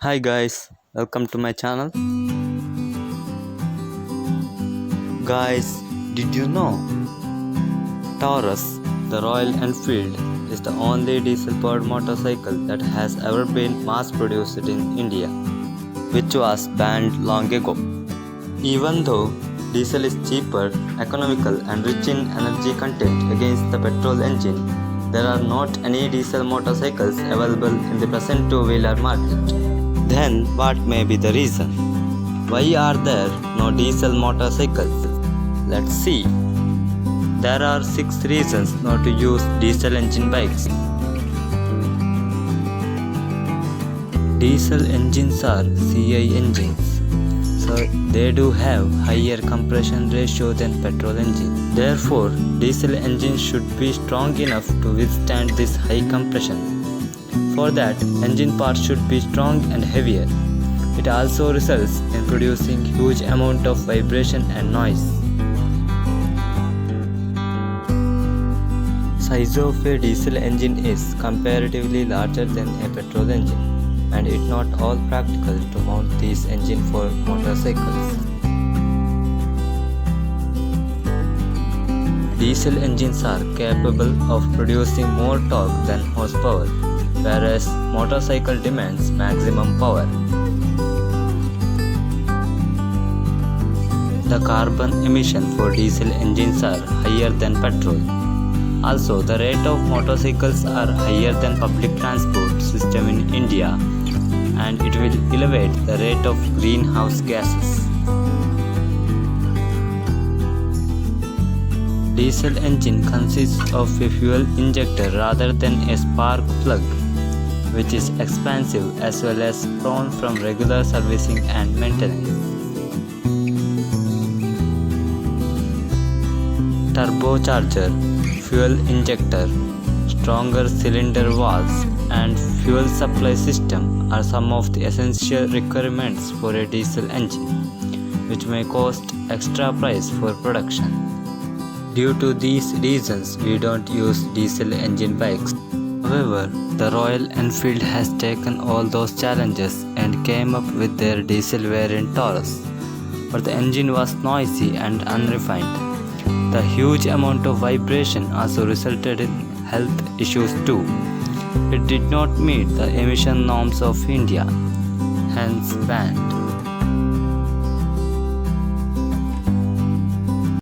Hi guys, welcome to my channel. Guys, did you know Taurus, the Royal Enfield, is the only diesel-powered motorcycle that has ever been mass-produced in India, which was banned long ago. Even though diesel is cheaper, economical and rich in energy content against the petrol engine, there are not any diesel motorcycles available in the present two-wheeler market. Then what may be the reason? Why are there no diesel motorcycles? Let's see. There are 6 reasons not to use diesel engine bikes. Diesel engines are CI engines, so they do have higher compression ratio than petrol engines. Therefore, diesel engines should be strong enough to withstand this high compression. For that, engine parts should be strong and heavier. It also results in producing huge amount of vibration and noise. Size of a diesel engine is comparatively larger than a petrol engine, and it's not all practical to mount this engine for motorcycles. Diesel engines are capable of producing more torque than horsepower, whereas motorcycle demands maximum power. The carbon emission for diesel engines are higher than petrol. Also, the rate of motorcycles are higher than public transport system in India, and it will elevate the rate of greenhouse gases. Diesel engine consists of a fuel injector rather than a spark plug, which is expensive as well as prone from regular servicing and maintenance. Turbocharger, fuel injector, stronger cylinder walls, and fuel supply system are some of the essential requirements for a diesel engine, which may cost extra price for production. Due to these reasons, we don't use diesel engine bikes. However, the Royal Enfield has taken all those challenges and came up with their diesel variant Taurus, but the engine was noisy and unrefined. The huge amount of vibration also resulted in health issues too. It did not meet the emission norms of India, hence banned.